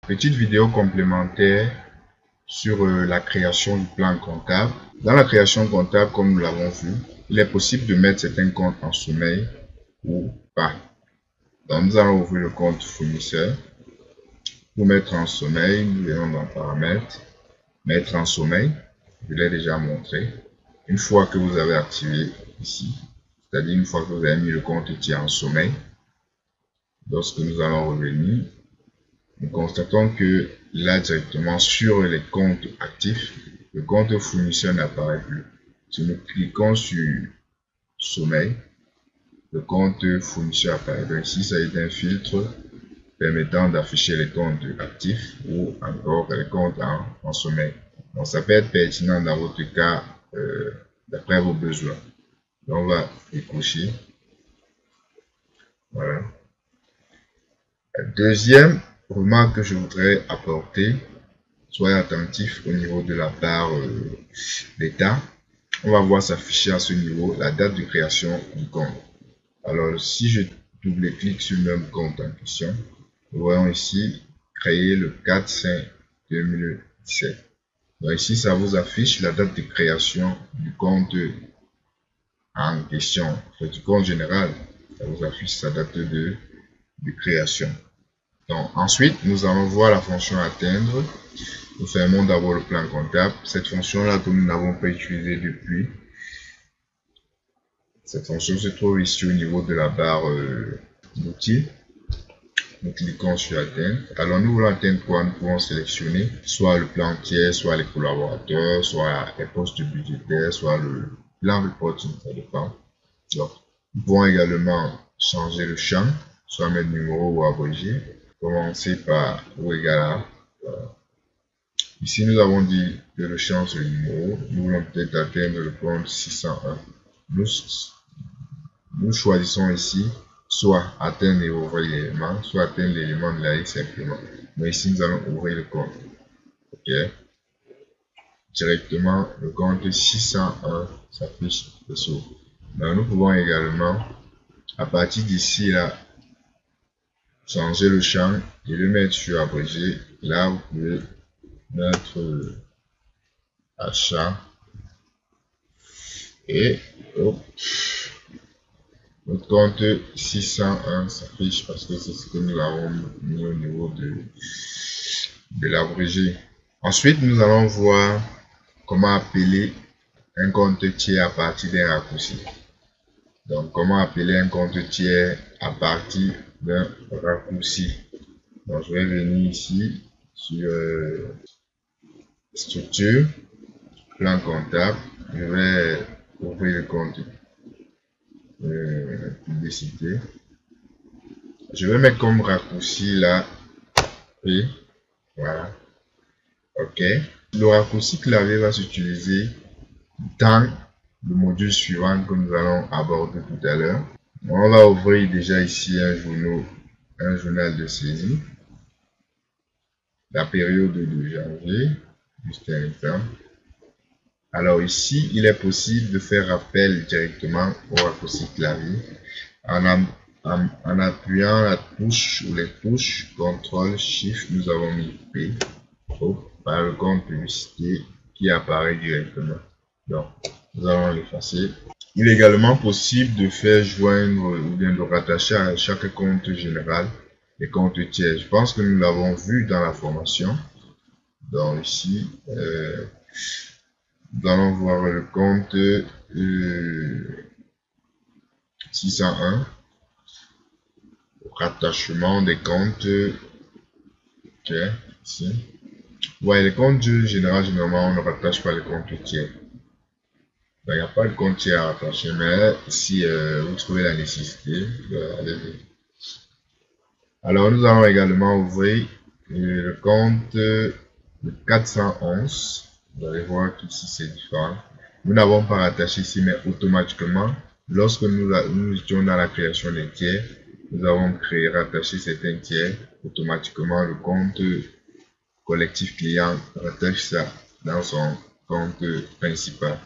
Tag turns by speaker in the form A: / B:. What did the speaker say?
A: Petite vidéo complémentaire sur la création du plan comptable. Dans la création comptable, comme nous l'avons vu, il est possible de mettre certains comptes en sommeil ou pas. Donc, nous allons ouvrir le compte fournisseur. Pour mettre en sommeil, nous venons dans Paramètres, mettre en sommeil. Je l'ai déjà montré. Une fois que vous avez activé ici, c'est-à-dire une fois que vous avez mis le compte tiers en sommeil, lorsque nous allons revenir, nous constatons que là directement sur les comptes actifs, le compte fournisseur n'apparaît plus. Si nous cliquons sur sommeil, le compte fournisseur apparaît. Donc ici, ça est un filtre permettant d'afficher les comptes actifs ou encore les comptes en sommeil. Donc ça peut être pertinent dans votre cas d'après vos besoins. Donc on va décocher. Voilà. La deuxième remarque que je voudrais apporter, soyez attentif au niveau de la barre d'état. On va voir s'afficher à ce niveau la date de création du compte. Alors si je double-clique sur le même compte en question, nous voyons ici créer le 4/5/2017. Donc ici ça vous affiche la date de création du compte en question, du compte général. Ça vous affiche sa date de création. Donc ensuite nous allons voir la fonction atteindre. Nous fermons d'abord le plan comptable. Cette fonction là que nous n'avons pas utilisée depuis. Cette fonction se trouve ici au niveau de la barre d'outils. Nous cliquons sur atteindre. Alors nous voulons atteindre quoi? Nous pouvons sélectionner soit le plan tiers, soit les collaborateurs, soit les postes budgétaires, soit le plan reporting, ça dépend. Donc, nous pouvons également changer le champ, soit mettre numéro ou abrégé. Commencer par ou égal à. Voilà. Ici, nous avons dit que le champ c'est le numéro. Nous voulons peut-être atteindre le compte 601. Nous choisissons ici soit atteindre et ouvrir l'élément, soit atteindre l'élément de la liste simplement. Mais ici, nous allons ouvrir le compte. OK. Directement, le compte 601 s'affiche dessous. Donc, nous pouvons également, à partir d'ici, là, changer le champ et le mettre sur abrégé. Là, vous pouvez mettre achat et hop. Notre compte 601 s'affiche parce que c'est ce que nous avons mis au niveau de l'abrégé. Ensuite, nous allons voir comment appeler un compte tiers à partir d'un raccourci. Donc, comment appeler un compte tiers à partir d'un raccourci. Donc, je vais venir ici sur structure, plan comptable. Je vais ouvrir le compte publicité. Je vais mettre comme raccourci là P. Voilà. OK. Le raccourci clavier va s'utiliser dans le module suivant que nous allons aborder tout à l'heure. On va ouvrir déjà ici un journal de saisie. La période de janvier. Juste un exemple. Alors ici, il est possible de faire appel directement au raccourci clavier en appuyant la touche ou les touches CTRL SHIFT. Nous avons mis P par le compte publicité qui apparaît directement. Donc, nous allons l'effacer. Il est également possible de faire joindre ou bien de rattacher à chaque compte général les comptes tiers. Je pense que nous l'avons vu dans la formation. Donc ici, nous allons voir le compte 601, rattachement des comptes, ok, ici. Ouais, les comptes généraux, généralement, on ne rattache pas les comptes tiers. Il n'y a pas de compte tiers à rattacher, mais si vous trouvez la nécessité, allez-y. Alors, nous allons également ouvrir le compte 411. Vous allez voir qu'ici c'est différent. Nous n'avons pas rattaché ici, mais automatiquement, lorsque nous étions dans la création des tiers, nous avons rattaché certains tiers. Automatiquement, le compte collectif client rattache ça dans son compte principal.